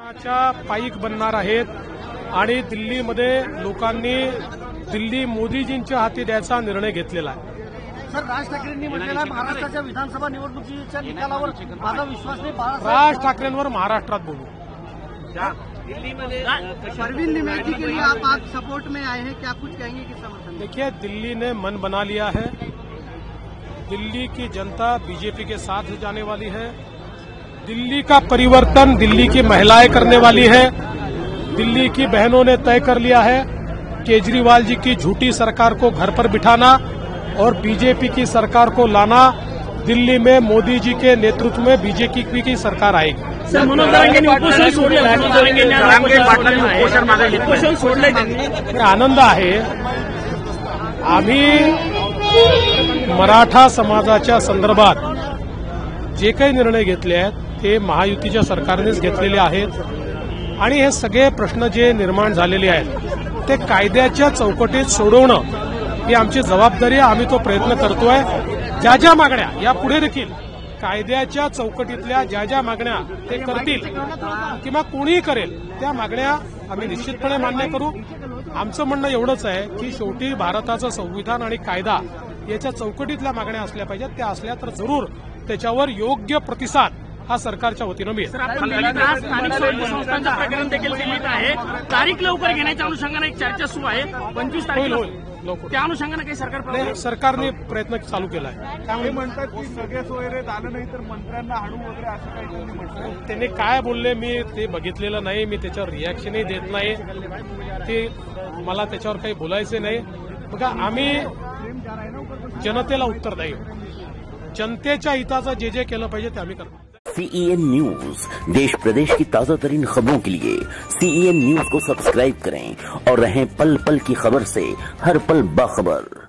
पाईक बनणार आहेत आणि दिल्लीमध्ये लोकांनी दिल्ली मोदीजींच्या हाती द्यायचा निर्णय घेतलेला आहे। सर, राज ठाकरेंनी म्हटलेला महाराष्ट्राच्या विधानसभा निवडणुकीच्या निकालावर माझा विश्वास नाही। राज ठाकरेंवर महाराष्ट्रात बोलू। परवीन निमैती के लिए आप सपोर्ट में आए हैं, क्या कुछ कहेंगे कि समर्थन? देखिए, दिल्ली ने मन बना लिया है। दिल्ली की जनता बीजेपी के साथ जाने वाली है। दिल्ली का परिवर्तन दिल्ली की महिलाएं करने वाली है। दिल्ली की बहनों ने तय कर लिया है केजरीवाल जी की झूठी सरकार को घर पर बिठाना और बीजेपी की सरकार को लाना। दिल्ली में मोदी जी के नेतृत्व में बीजेपी की सरकार आएगी। सर, मनोज जरांगेंनी उपोषण सोडले। आनंद आहे। आम्ही मराठा समाजाच्या संदर्भात जे काही निर्णय घेतले आहेत ते महायुतीच्या सरकारनेच घेतलेले आहेत आणि हे सगळे प्रश्न जे निर्माण झालेले आहेत ते कायद्याच्या चौकटीत सोडवणं ही आमची जबाबदारी आहे। आम्ही तो प्रयत्न करतोय। ज्या ज्या मागण्या यापुढे देखील कायद्याच्या चौकटीतल्या ज्या मागण्या ते करतील किंवा कोणीही करेल त्या मागण्या आम्ही निश्चितपणे मान्य करू। आमचं म्हणणं एवढंच आहे की शेवटी भारताचं संविधान आणि कायदा याच्या चौकटीतल्या मागण्या असल्या पाहिजेत। त्या असल्या तर जरूर त्याच्यावर योग्य प्रतिसाद हा सरकारच्या वतीनं मिळेल। प्रकरण देखील दिल्लीत आहे। तारीख लवकर घेण्याच्या अनुषंगाने एक चर्चा सुरू आहे। 25 तारखेला त्या अनुषंगाने काही सरकारने प्रयत्न चालू केला आहे। ते म्हणतात की सगळे सोयरे झालं नाही तर मंत्र्यांना हाडू वगैरे असं काही त्यांनी म्हटलं। त्यांनी काय बोलले मी ते बघितलेलं नाही। मी त्याच्यावर रिॲक्शनही देत नाही। ते मला त्याच्यावर काही बोलायचे नाही। बघा, आम्ही जनतेला उत्तर देऊ। जनतेच्या हिताचं जे केलं पाहिजे ते आम्ही करतो। CEN न्यूज, देश प्रदेश की ताजा तरीन खबरों के लिए CEN न्यूज को सब्सक्राइब करें और रहें पल पल की खबर से हर पल बाखबर।